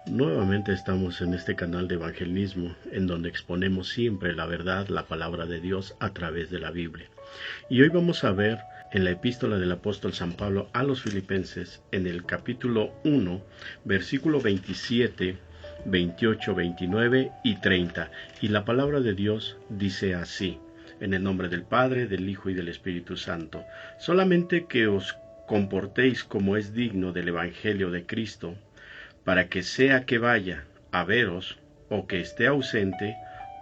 Nuevamente estamos en este canal de evangelismo, en donde exponemos siempre la verdad, la palabra de Dios a través de la Biblia. Y hoy vamos a ver en la epístola del apóstol San Pablo a los Filipenses, en el capítulo 1, versículo 27, 28, 29 y 30. Y la palabra de Dios dice así: en el nombre del Padre, del Hijo y del Espíritu Santo. Solamente que os comportéis como es digno del Evangelio de Cristo, para que sea que vaya a veros o que esté ausente,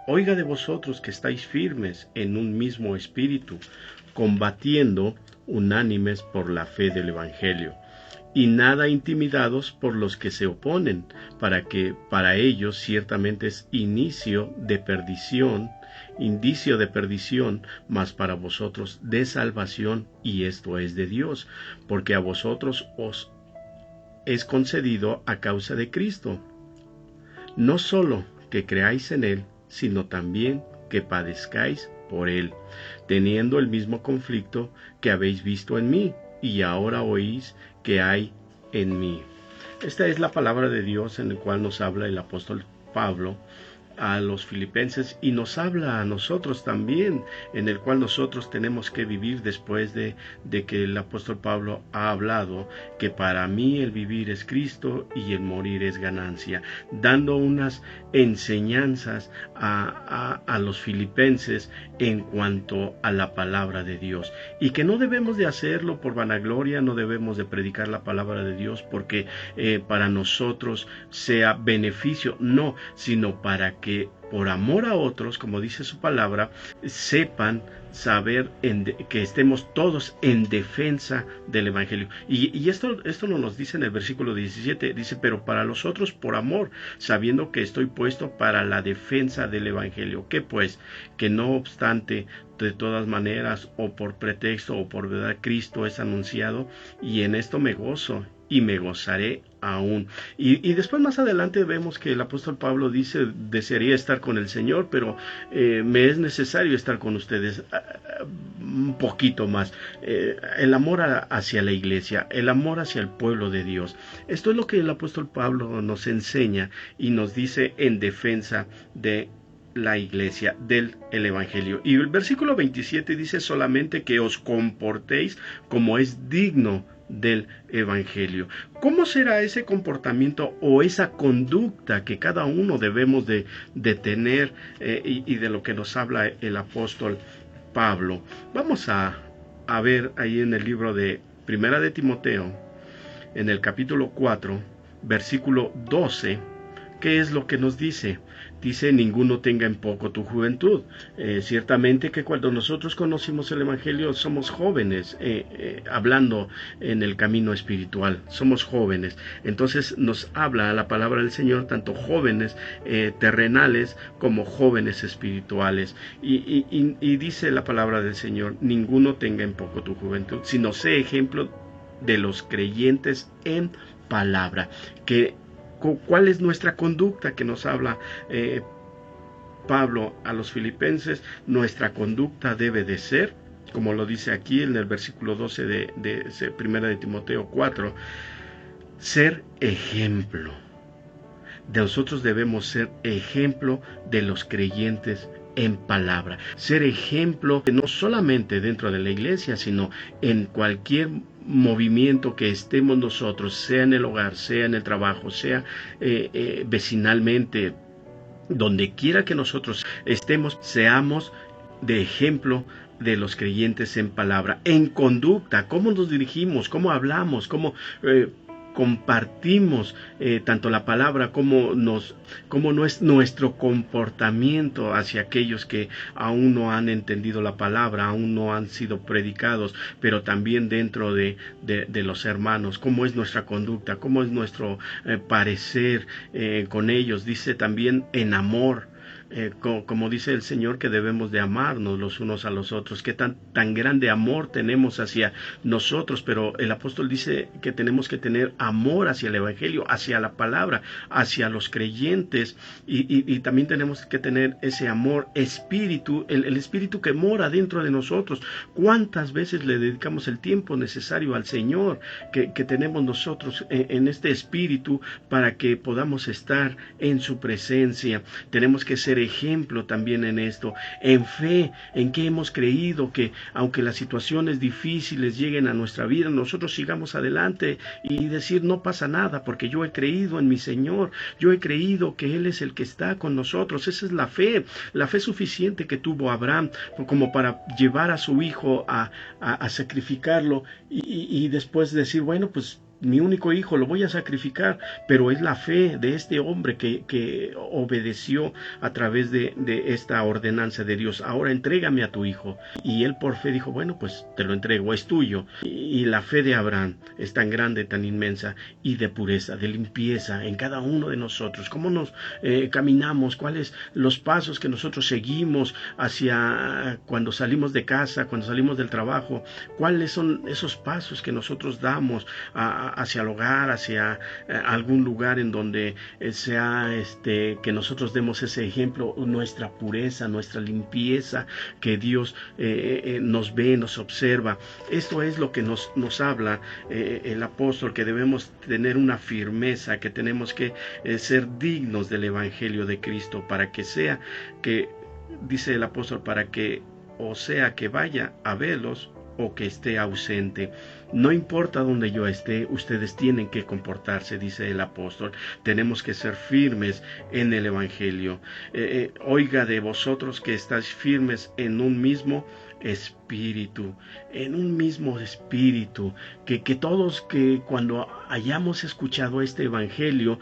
oiga de vosotros que estáis firmes en un mismo espíritu, combatiendo unánimes por la fe del Evangelio, y nada intimidados por los que se oponen, para que para ellos ciertamente es indicio de perdición, mas para vosotros de salvación, y esto es de Dios, porque a vosotros os es concedido a causa de Cristo, no solo que creáis en Él, sino también que padezcáis por Él, teniendo el mismo conflicto que habéis visto en mí, y ahora oís que hay en mí. Esta es la palabra de Dios en la cual nos habla el apóstol Pablo a los filipenses, y nos habla a nosotros también, en el cual nosotros tenemos que vivir después de que el apóstol Pablo ha hablado que para mí el vivir es Cristo y el morir es ganancia, dando unas enseñanzas a los filipenses en cuanto a la palabra de Dios, y que no debemos de hacerlo por vanagloria, no debemos de predicar la palabra de Dios porque para nosotros sea beneficio, no, sino para que por amor a otros, como dice su palabra, sepan saber que estemos todos en defensa del Evangelio. Y esto no nos dice en el versículo 17, dice: pero para los otros por amor, sabiendo que estoy puesto para la defensa del Evangelio. ¿Qué pues? Que no obstante, de todas maneras, o por pretexto o por verdad, Cristo es anunciado, y en esto me gozo y me gozaré aún. Y después más adelante vemos que el apóstol Pablo dice: desearía estar con el Señor, pero me es necesario estar con ustedes un poquito más. El amor hacia la iglesia, el amor hacia el pueblo de Dios. Esto es lo que el apóstol Pablo nos enseña y nos dice en defensa de la iglesia, del evangelio. Y el versículo 27 dice solamente que os comportéis como es digno del evangelio. ¿Cómo será ese comportamiento o esa conducta que cada uno debemos de tener y de lo que nos habla el apóstol Pablo? Vamos a ver ahí en el libro de Primera de Timoteo, en el capítulo 4, versículo 12, ¿qué es lo que nos dice? Dice: ninguno tenga en poco tu juventud. Ciertamente que cuando nosotros conocimos el Evangelio somos jóvenes, hablando en el camino espiritual, somos jóvenes. Entonces nos habla la palabra del Señor, tanto jóvenes terrenales como jóvenes espirituales. Y dice la palabra del Señor: ninguno tenga en poco tu juventud, sino sé ejemplo de los creyentes en palabra. ¿Cuál es nuestra conducta que nos habla Pablo a los filipenses? Nuestra conducta debe de ser, como lo dice aquí en el versículo 12 de Primera de Timoteo 4, ser ejemplo. Nosotros debemos ser ejemplo de los creyentes en palabra, ser ejemplo no solamente dentro de la iglesia, sino en cualquier movimiento que estemos nosotros, sea en el hogar, sea en el trabajo, sea vecinalmente, donde quiera que nosotros estemos, seamos de ejemplo de los creyentes en palabra, en conducta, cómo nos dirigimos, cómo hablamos, cómo compartimos tanto la palabra como no es nuestro comportamiento hacia aquellos que aún no han entendido la palabra, aún no han sido predicados, pero también dentro de los hermanos, cómo es nuestra conducta, cómo es nuestro parecer con ellos. Dice también en amor. como dice el Señor, que debemos de amarnos los unos a los otros, que tan grande amor tenemos hacia nosotros, pero el apóstol dice que tenemos que tener amor hacia el Evangelio, hacia la palabra, hacia los creyentes, y también tenemos que tener ese amor espíritu, el espíritu que mora dentro de nosotros. ¿Cuántas veces le dedicamos el tiempo necesario al Señor que tenemos nosotros en este espíritu para que podamos estar en su presencia? Tenemos que ser ejemplo también en esto, en fe, en que hemos creído que aunque las situaciones difíciles lleguen a nuestra vida, nosotros sigamos adelante y decir no pasa nada porque yo he creído en mi Señor, yo he creído que Él es el que está con nosotros. Esa es la fe suficiente que tuvo Abraham como para llevar a su hijo a sacrificarlo y después decir, bueno, pues mi único hijo lo voy a sacrificar, pero es la fe de este hombre que obedeció a través de esta ordenanza de Dios. Ahora entrégame a tu hijo. Y él por fe dijo, bueno, pues te lo entrego, es tuyo. Y la fe de Abraham es tan grande, tan inmensa, y de pureza, de limpieza en cada uno de nosotros. ¿Cómo nos caminamos? ¿Cuáles los pasos que nosotros seguimos hacia cuando salimos de casa, cuando salimos del trabajo? ¿Cuáles son esos pasos que nosotros damos hacia el hogar, hacia algún lugar en donde sea que nosotros demos ese ejemplo, nuestra pureza, nuestra limpieza, que Dios nos ve, nos observa? Esto es lo que nos habla el apóstol, que debemos tener una firmeza, que tenemos que ser dignos del Evangelio de Cristo, para que sea que, dice el apóstol, para que o sea que vaya a verlos o que esté ausente. No importa donde yo esté, ustedes tienen que comportarse, dice el apóstol. Tenemos que ser firmes en el Evangelio. Oiga de vosotros que estáis firmes en un mismo espíritu, que todos, que cuando hayamos escuchado este Evangelio,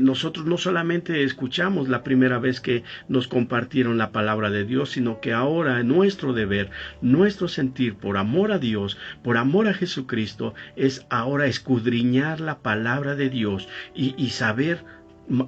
nosotros no solamente escuchamos la primera vez que nos compartieron la palabra de Dios, sino que ahora nuestro deber, nuestro sentir por amor a Dios, por amor a Jesucristo, es ahora escudriñar la palabra de Dios y saber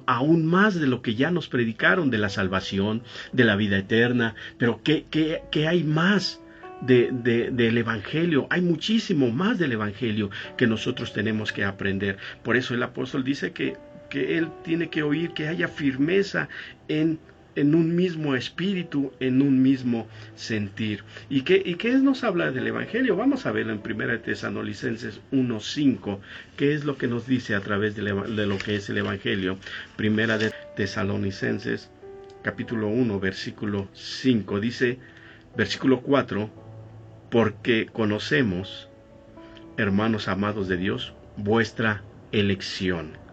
aún más de lo que ya nos predicaron, de la salvación, de la vida eterna. Pero ¿qué hay más del Evangelio? Hay muchísimo más del Evangelio que nosotros tenemos que aprender. Por eso el apóstol dice que él tiene que oír, que haya firmeza en un mismo espíritu, en un mismo sentir. ¿Y qué nos habla del Evangelio? Vamos a verlo en 1 Tesalonicenses 1:5, qué es lo que nos dice a través de lo que es el Evangelio. 1 Tesalonicenses capítulo 1, versículo 5, dice, versículo 4, porque conocemos, hermanos amados de Dios, vuestra elección.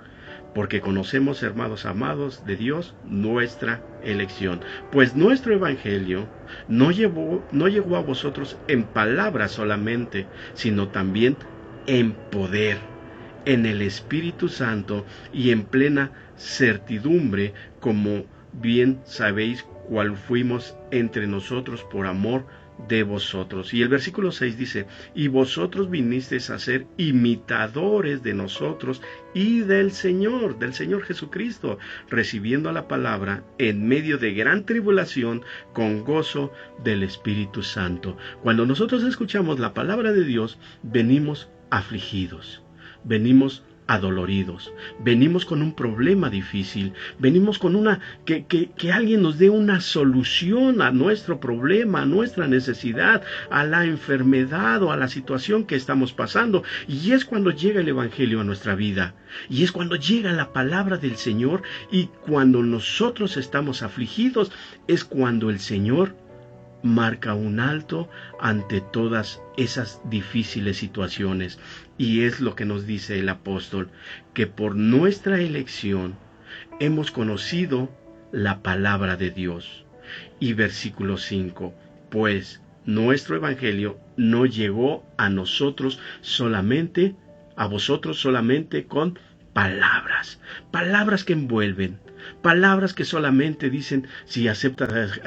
Porque conocemos, hermanos amados de Dios, nuestra elección. Pues nuestro Evangelio no llegó a vosotros en palabras solamente, sino también en poder, en el Espíritu Santo y en plena certidumbre, como bien sabéis cuál fuimos entre nosotros por amor de vosotros. Y el versículo 6 dice, y vosotros vinisteis a ser imitadores de nosotros y del Señor Jesucristo, recibiendo la palabra en medio de gran tribulación con gozo del Espíritu Santo. Cuando nosotros escuchamos la palabra de Dios, venimos afligidos, venimos adoloridos, venimos con un problema difícil, venimos con que alguien nos dé una solución a nuestro problema, a nuestra necesidad, a la enfermedad o a la situación que estamos pasando. Y es cuando llega el Evangelio a nuestra vida, y es cuando llega la palabra del Señor, y cuando nosotros estamos afligidos, es cuando el Señor marca un alto ante todas esas difíciles situaciones. Y es lo que nos dice el apóstol, que por nuestra elección hemos conocido la palabra de Dios. Y versículo 5, pues nuestro Evangelio no llegó a nosotros solamente, a vosotros solamente con palabras, palabras que envuelven, palabras que solamente dicen, si aceptas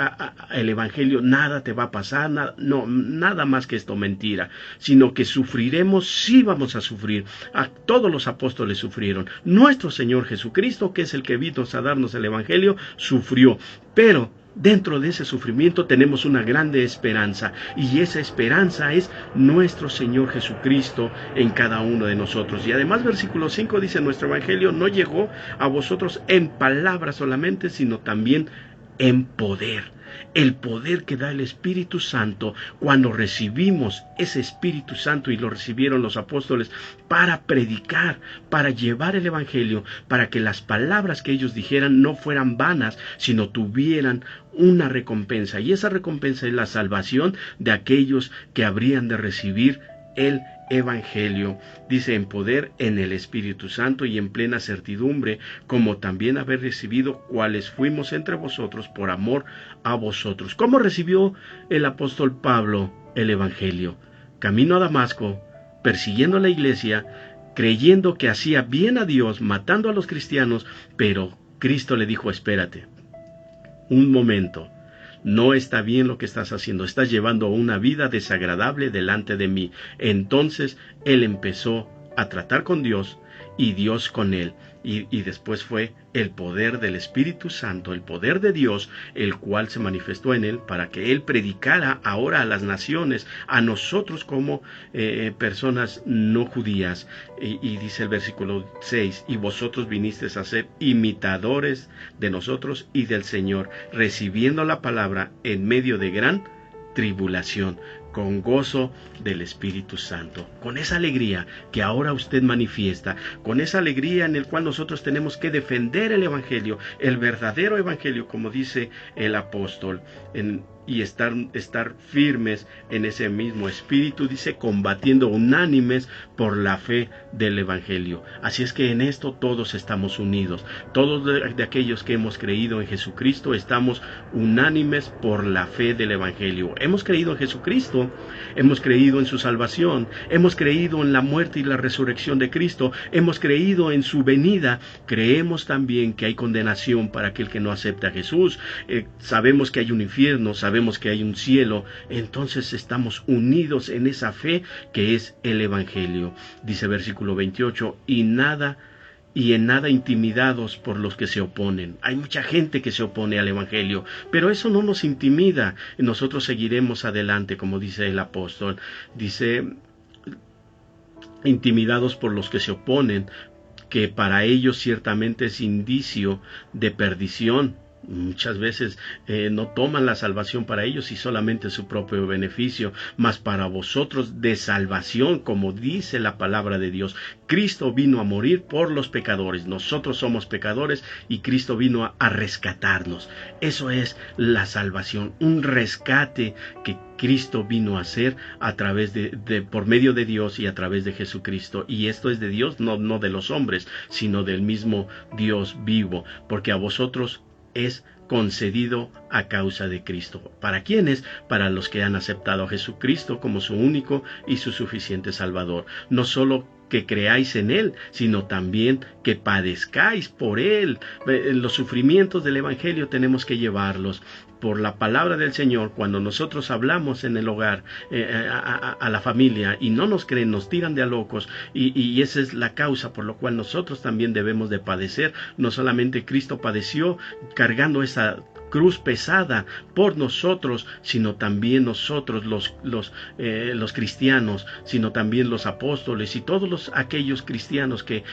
el Evangelio, nada te va a pasar, nada más que esto, mentira, sino que sufriremos, sí vamos a sufrir. A todos los apóstoles sufrieron. Nuestro Señor Jesucristo, que es el que vino a darnos el Evangelio, sufrió, pero dentro de ese sufrimiento tenemos una grande esperanza, y esa esperanza es nuestro Señor Jesucristo en cada uno de nosotros. Y además versículo 5 dice, nuestro Evangelio no llegó a vosotros en palabras solamente, sino también en poder. El poder que da el Espíritu Santo cuando recibimos ese Espíritu Santo, y lo recibieron los apóstoles para predicar, para llevar el Evangelio, para que las palabras que ellos dijeran no fueran vanas, sino tuvieran una recompensa. Y esa recompensa es la salvación de aquellos que habrían de recibir el Evangelio. Dice, en poder, en el Espíritu Santo y en plena certidumbre, como también haber recibido, cuales fuimos entre vosotros por amor a vosotros. ¿Cómo recibió el apóstol Pablo el Evangelio? Camino a Damasco, persiguiendo a la iglesia, creyendo que hacía bien a Dios, matando a los cristianos, pero Cristo le dijo, espérate, un momento. No está bien lo que estás haciendo, estás llevando una vida desagradable delante de mí. Entonces él empezó a tratar con Dios y Dios con él. Y después fue el poder del Espíritu Santo, el poder de Dios, el cual se manifestó en él para que él predicara ahora a las naciones, a nosotros como personas no judías. Y dice el versículo 6, y vosotros vinisteis a ser imitadores de nosotros y del Señor, recibiendo la palabra en medio de gran tribulación, con gozo del Espíritu Santo, con esa alegría que ahora usted manifiesta, con esa alegría en el cual nosotros tenemos que defender el Evangelio, el verdadero Evangelio, como dice el apóstol, y estar firmes en ese mismo espíritu, dice, combatiendo unánimes por la fe del Evangelio. Así es que en esto todos estamos unidos, todos de aquellos que hemos creído en Jesucristo estamos unánimes por la fe del Evangelio. Hemos creído en Jesucristo, hemos creído en su salvación, hemos creído en la muerte y la resurrección de Cristo, hemos creído en su venida. Creemos también que hay condenación para aquel que no acepta a Jesús. Sabemos que hay un infierno, sabemos que hay un cielo. Entonces estamos unidos en esa fe que es el Evangelio. Dice versículo 28, y en nada intimidados por los que se oponen. Hay mucha gente que se opone al Evangelio, pero eso no nos intimida. Nosotros seguiremos adelante, como dice el apóstol. Dice, intimidados por los que se oponen, que para ellos ciertamente es indicio de perdición. Muchas veces no toman la salvación para ellos y solamente su propio beneficio, mas para vosotros de salvación, como dice la palabra de Dios. Cristo vino a morir por los pecadores. Nosotros somos pecadores y Cristo vino a rescatarnos. Eso es la salvación, un rescate que Cristo vino a hacer a través por medio de Dios y a través de Jesucristo. Y esto es de Dios, no de los hombres, sino del mismo Dios vivo, porque a vosotros es concedido a causa de Cristo. ¿Para quiénes? Para los que han aceptado a Jesucristo como su único y su suficiente Salvador. No solo que creáis en Él, sino también que padezcáis por Él. Los sufrimientos del Evangelio tenemos que llevarlos por la palabra del Señor. Cuando nosotros hablamos en el hogar, a la familia, y no nos creen, nos tiran de a locos, y esa es la causa por la cual nosotros también debemos de padecer. No solamente Cristo padeció cargando esa cruz pesada por nosotros, sino también nosotros los cristianos, sino también los apóstoles y todos aquellos cristianos que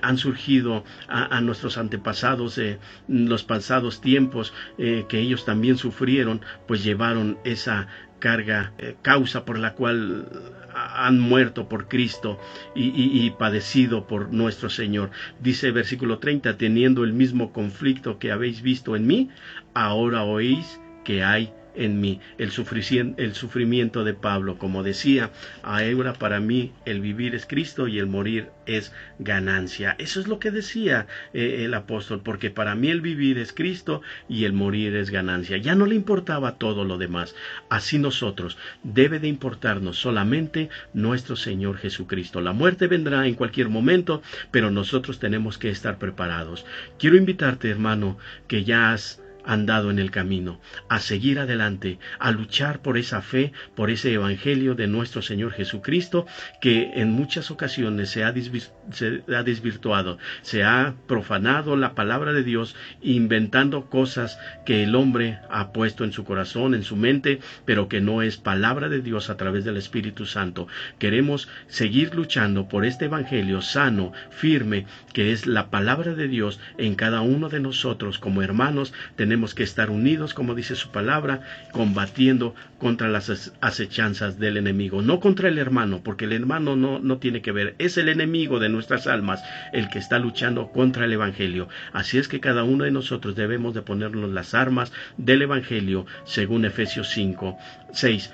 han surgido a nuestros antepasados en los pasados tiempos, que ellos también sufrieron, pues llevaron esa carga, causa por la cual han muerto por Cristo y padecido por nuestro Señor. Dice versículo 30, teniendo el mismo conflicto que habéis visto en mí, ahora oís que hay en mí. El sufrimiento de Pablo, como decía, ahora para mí el vivir es Cristo y el morir es ganancia. Eso es lo que decía el apóstol, porque para mí el vivir es Cristo y el morir es ganancia. Ya no le importaba todo lo demás. Así nosotros, debe de importarnos solamente nuestro Señor Jesucristo. La muerte vendrá en cualquier momento, pero nosotros tenemos que estar preparados. Quiero invitarte, hermano, que ya has andado en el camino, a seguir adelante, a luchar por esa fe, por ese evangelio de nuestro Señor Jesucristo, que en muchas ocasiones se ha desvirtuado, se ha profanado la palabra de Dios, inventando cosas que el hombre ha puesto en su corazón, en su mente, pero que no es palabra de Dios a través del Espíritu Santo. Queremos seguir luchando por este evangelio sano, firme, que es la palabra de Dios en cada uno de nosotros. Como hermanos tenemos que estar unidos, como dice su palabra, combatiendo contra las acechanzas del enemigo, no contra el hermano, porque el hermano no tiene que ver, es el enemigo de nuestras almas el que está luchando contra el evangelio. Así es que cada uno de nosotros debemos de ponernos las armas del evangelio, según Efesios 5:6,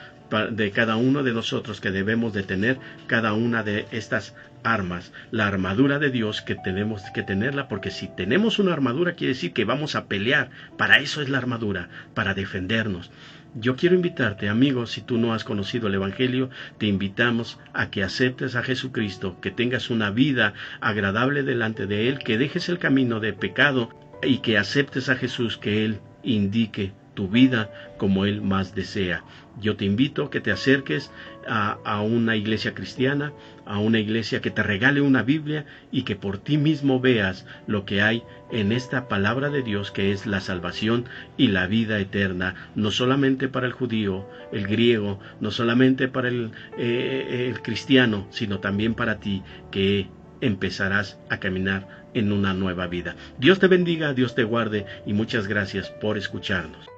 de cada uno de nosotros, que debemos de tener cada una de estas armas, la armadura de Dios, que tenemos que tenerla, porque si tenemos una armadura quiere decir que vamos a pelear. Para eso es la armadura, para defendernos. Yo quiero invitarte, amigo, si tú no has conocido el evangelio, te invitamos a que aceptes a Jesucristo, que tengas una vida agradable delante de Él, que dejes el camino de pecado y que aceptes a Jesús, que Él indique tu vida como Él más desea. Yo te invito a que te acerques a una iglesia cristiana, a una iglesia que te regale una Biblia y que por ti mismo veas lo que hay en esta palabra de Dios, que es la salvación y la vida eterna, no solamente para el judío, el griego, no solamente para el cristiano, sino también para ti, que empezarás a caminar en una nueva vida. Dios te bendiga, Dios te guarde y muchas gracias por escucharnos.